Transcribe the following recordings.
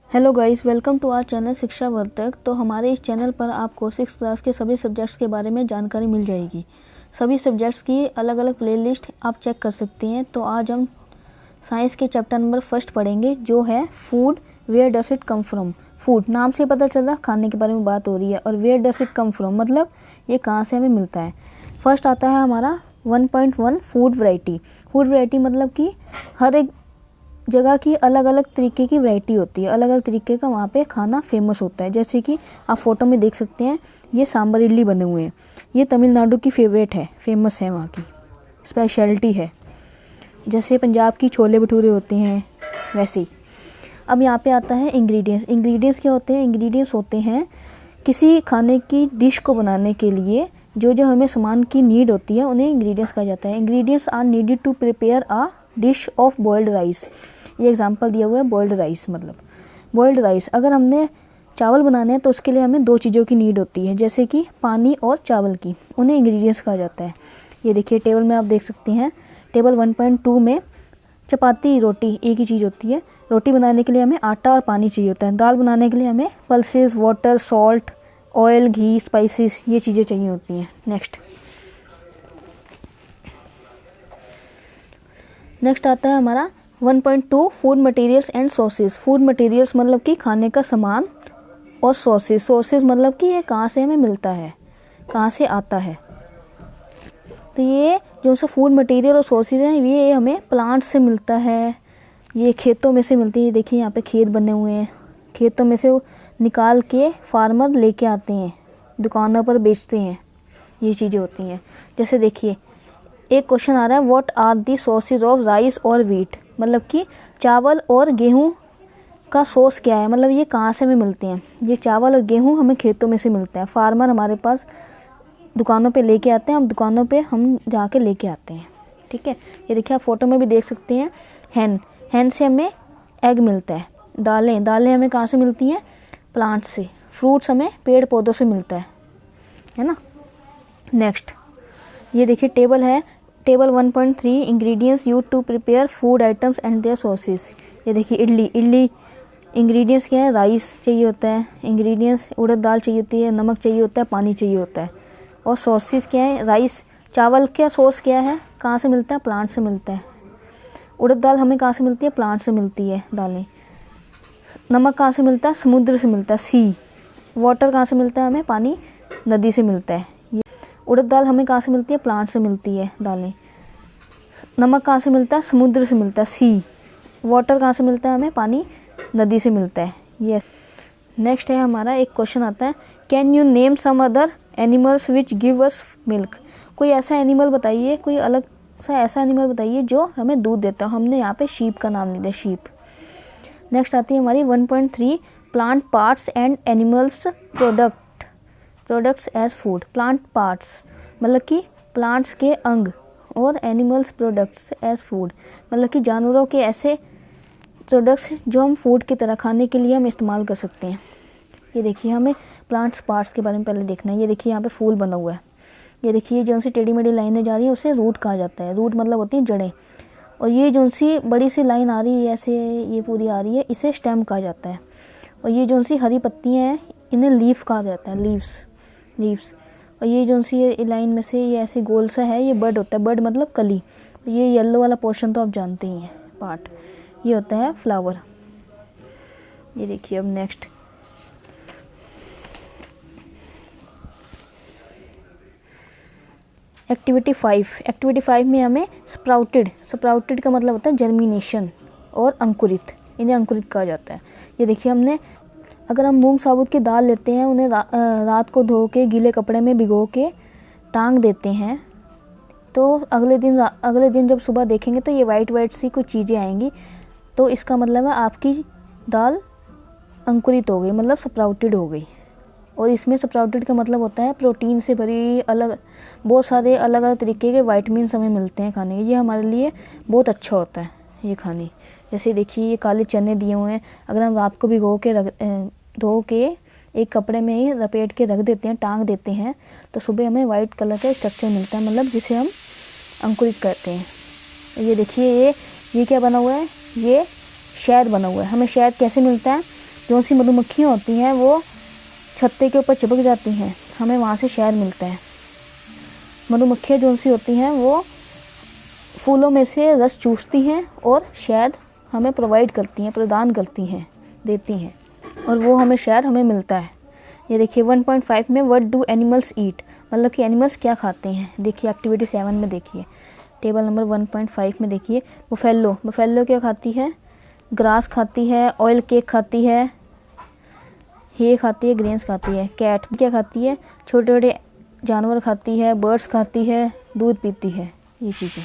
Hello guys, welcome to our channel शिक्षा वर्धक। तो हमारे इस चैनल पर आपको 6th क्लास के सभी सब्जेक्ट्स के बारे में जानकारी मिल जाएगी। सभी सब्जेक्ट्स की अलग अलग प्लेलिस्ट आप चेक कर सकते हैं। तो आज हम साइंस के चैप्टर नंबर 1 पढ़ेंगे, जो है food, where does it come from. Food नाम से पता चल रहा है खाने के बारे में बात हो रही है, और where does it come from मतलब ये कहाँ से हमें मिलता है। फर्स्ट आता है हमारा 1.1 फूड वैरायटी। फूड वैरायटी मतलब कि हर एक जगह की अलग अलग तरीके की वैरायटी होती है, अलग अलग तरीके का वहाँ पे खाना फेमस होता है। जैसे कि आप फोटो में देख सकते हैं, ये सांबर इडली बने हुए हैं। ये तमिलनाडु की फेवरेट है, फेमस है, वहाँ की स्पेशलिटी है। जैसे पंजाब की छोले भटूरे होते हैं वैसे ही। अब यहाँ पे आता है इंग्रेडिएंट्स। इंग्रेडिएंट्स क्या होते हैं? इंग्रेडिएंट्स होते हैं किसी खाने की डिश को बनाने के लिए जो जो हमें सामान की नीड होती है, उन्हें इंग्रेडिएंट्स कहा जाता है। Ingredients are needed to prepare a dish of boiled rice. ये एग्जांपल दिया हुआ है बॉइल्ड राइस, मतलब बॉइल्ड राइस अगर हमने चावल बनाने हैं तो उसके लिए हमें 2 चीज़ों की नीड होती है, जैसे कि पानी और चावल की। उन्हें इंग्रेडिएंट्स कहा जाता है। ये देखिए टेबल में आप देख सकते हैं, टेबल 1.2 में चपाती रोटी एक ही चीज़ होती है। रोटी बनाने के लिए हमें आटा और पानी चाहिए होता है। दाल बनाने के लिए हमें पल्सेस, वाटर, सॉल्ट, ऑयल, घी, स्पाइसेस, ये चीज़ें चाहिए होती हैं। नेक्स्ट आता है हमारा 1.2 food materials and sauces. Food materials मतलब कि खाने का सामान, और सॉसेस मतलब कि ये कहाँ से हमें मिलता है, कहाँ से आता है। तो ये जो सा फूड मटेरियल और सॉसेस हैं, ये हमें प्लांट से मिलता है, ये खेतों में से मिलती है। देखिए यहाँ पे खेत बने हुए हैं, खेतों में से निकाल के फार्मर लेके आते हैं, दुकानों पर बेचते हैं, ये चीज़ें होती हैं। जैसे देखिए एक क्वेश्चन आ रहा है, what are the sources of rice और व्हीट, मतलब कि चावल और गेहूँ का सोर्स क्या है, मतलब ये कहाँ से हमें मिलते हैं। ये चावल और गेहूँ हमें खेतों में से मिलते हैं, फार्मर हमारे पास दुकानों पे लेके आते हैं, दुकानों पे हम जाके लेके आते हैं। ठीक है, ये देखिए आप फोटो में भी देख सकते हैं, हैन से हमें एग मिलता है। दालें हमें कहाँ से मिलती हैं? प्लांट से। फ्रूट्स हमें पेड़ पौधों से मिलता है ना। नेक्स्ट ये देखिए टेबल है, table 1.3 ingredients used to prepare food items and their sources. ये देखिए इडली इंग्रेडिएंट्स क्या है? राइस चाहिए होता है, इंग्रेडिएंट्स उड़द दाल चाहिए होती है, नमक चाहिए होता है, पानी चाहिए होता है। और सोर्सेस क्या है? राइस, चावल का सोर्स क्या है, कहाँ से मिलता है? प्लांट से मिलता है। उड़द दाल हमें कहाँ से मिलती है? प्लांट से मिलती है दालें। नमक कहाँ से मिलता है? समुद्र से मिलता है, सी। वाटर कहाँ से मिलता है हमें? पानी नदी से मिलता है। उड़द दाल हमें कहाँ से मिलती है? प्लांट से मिलती है दालें। नमक कहाँ से मिलता है? समुद्र से मिलता है, सी। वाटर कहाँ से मिलता है हमें? पानी नदी से मिलता है। यस। नेक्स्ट है हमारा एक क्वेश्चन आता है, can you name some other animals which give us milk. कोई ऐसा एनिमल बताइए, कोई अलग सा ऐसा एनिमल बताइए जो हमें दूध देता हो। हमने यहाँ पे शीप का नाम लिया, शीप। नेक्स्ट आती है हमारी 1.3 plant parts and animals products as food. Plant parts मतलब कि प्लांट्स के अंग, और एनिमल्स प्रोडक्ट्स एज फूड मतलब कि जानवरों के ऐसे प्रोडक्ट्स जो हम फूड की तरह खाने के लिए हम इस्तेमाल कर सकते हैं। ये देखिए हमें प्लांट्स पार्ट्स के बारे में पहले देखना है। ये देखिए यहाँ पे फूल बना हुआ है। ये देखिए जो सी टेढ़ी मेढ़ी लाइनें जा रही है उसे रूट कहा जाता है। रूट मतलब होती हैं जड़ें। और ये जो सी बड़ी सी लाइन आ रही है ऐसे, ये पूरी आ रही है, इसे स्टेम कहा जाता है। और ये जो सी हरी पत्तियाँ हैं इन्हें लीफ कहा जाता है, लीव्स। और ये जो सी लाइन में से ये ऐसे गोल सा है, ये बड होता है। बड मतलब कली। ये येलो वाला पोर्शन तो आप जानते ही हैं, पार्ट, ये होता है फ्लावर। ये देखिए अब नेक्स्ट एक्टिविटी 5 में हमें स्प्राउटेड का मतलब होता है जर्मिनेशन और अंकुरित, इन्हें अंकुरित कहा जाता है। ये देखिए हमने अगर हम मूंग साबुत की दाल लेते हैं, उन्हें रात को धो के गीले कपड़े में भिगो के टांग देते हैं, तो अगले दिन जब सुबह देखेंगे तो ये वाइट सी कुछ चीज़ें आएंगी। तो इसका मतलब है आपकी दाल अंकुरित हो गई, मतलब स्प्राउटेड हो गई। और इसमें स्प्राउटेड का मतलब होता है प्रोटीन से भरी बहुत सारे अलग अलग तरीके के विटामिन्स हमें मिलते हैं खाने के। ये हमारे लिए बहुत अच्छा होता है ये खाने। जैसे देखिए ये काले चने दिए हुए हैं, अगर हम रात को धो के एक कपड़े में ही लपेट के रख देते हैं, टांग देते हैं, तो सुबह हमें वाइट कलर का स्ट्रक्चर मिलता है, मतलब जिसे हम अंकुरित करते हैं। ये देखिए ये क्या बना हुआ है? ये शहद बना हुआ है। हमें शहद कैसे मिलता है? जो सी मधुमक्खियाँ होती हैं वो छत्ते के ऊपर चिपक जाती हैं, हमें वहाँ से शहद मिलता है। मधुमक्खियाँ जो सी होती हैं वो फूलों में से रस चूसती हैं और शहद हमें प्रोवाइड करती हैं, प्रदान करती हैं, देती हैं, और वो हमें शहद हमें मिलता है। ये देखिए 1.5 में व्हाट डू एनिमल्स ईट, मतलब कि एनिमल्स क्या खाते हैं। देखिए एक्टिविटी 7 में देखिए टेबल नंबर 1.5 में देखिए बुफेलो क्या खाती है, ग्रास खाती है, ऑयल केक खाती है, हे खाती है, ग्रेन्स खाती है। कैट क्या खाती है, छोटे छोटे जानवर खाती है, बर्ड्स खाती है, दूध पीती है। ये चीज़ें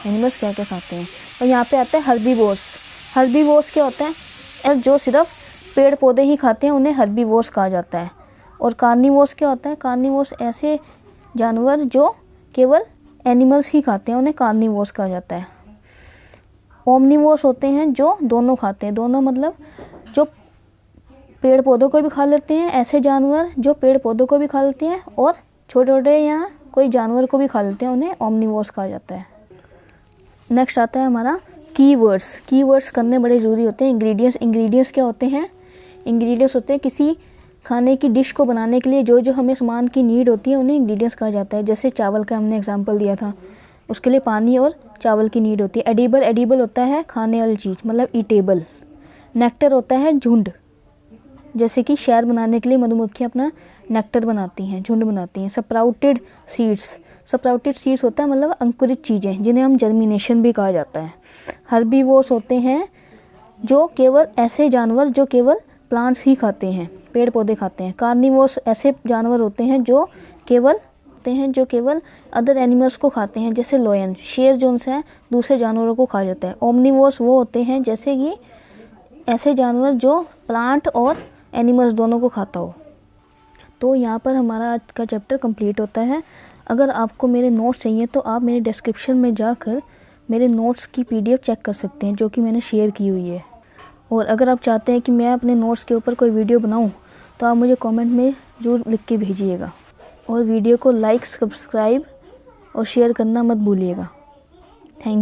एनिमल्स क्या क्या खाते हैं। और यहाँ पे आता है हर्बीवोर्स क्या होता है, जो सिर्फ पेड़ पौधे ही खाते हैं उन्हें हर्बीवोर्स कहा जाता है। और कार्निवोर्स क्या होता है, कार्निवोर्स ऐसे जानवर जो केवल एनिमल्स ही खाते हैं उन्हें कार्निवोर्स कहा जाता है। ओमनिवोर्स होते हैं जो दोनों खाते हैं, दोनों मतलब जो पेड़ पौधों को भी खा लेते हैं, ऐसे जानवर जो पेड़ पौधों को भी खा लेते हैं और छोटे छोटे या कोई जानवर को भी खा लेते हैं, उन्हें ओमनिवोर्स कहा जाता है। नेक्स्ट आता है हमारा कीवर्ड्स करने बड़े ज़रूरी होते हैं। इंग्रेडिएंट्स क्या होते हैं, इंग्रेडिएंट्स होते हैं किसी खाने की डिश को बनाने के लिए जो जो हमें सामान की नीड होती है उन्हें इंग्रेडिएंट्स कहा जाता है। जैसे चावल का हमने एग्जांपल दिया था, उसके लिए पानी और चावल की नीड होती है। एडिबल होता है खाने वाली चीज़, मतलब ईटेबल। नेक्टर होता है झुंड, जैसे कि शहद बनाने के लिए मधुमक्खियाँ अपना नेक्टर बनाती हैं, झुंड बनाती हैं। स्प्राउटेड सीड्स होता है मतलब अंकुरित चीज़ें, जिन्हें हम जर्मिनेशन भी कहा जाता है। हर्बीवोर्स होते हैं जो केवल ऐसे जानवर जो केवल प्लांट्स ही खाते हैं, पेड़ पौधे खाते हैं। कार्निवोर्स ऐसे जानवर होते हैं जो केवल अदर एनिमल्स को खाते हैं, जैसे लायन, शेर जो है दूसरे जानवरों को खा जाता है। ओमनिवोर्स वो होते हैं जैसे कि ऐसे जानवर जो प्लांट और एनिमल्स दोनों को खाता हो। तो यहाँ पर हमारा आज का चैप्टर कंप्लीट होता है। अगर आपको मेरे नोट्स चाहिए तो आप मेरे डिस्क्रिप्शन में जाकर मेरे नोट्स की PDF चेक कर सकते हैं, जो कि मैंने शेयर की हुई है। और अगर आप चाहते हैं कि मैं अपने नोट्स के ऊपर कोई वीडियो बनाऊं तो आप मुझे कमेंट में ज़रूर लिख के भेजिएगा। और वीडियो को लाइक, सब्सक्राइब और शेयर करना मत भूलिएगा। Thank you.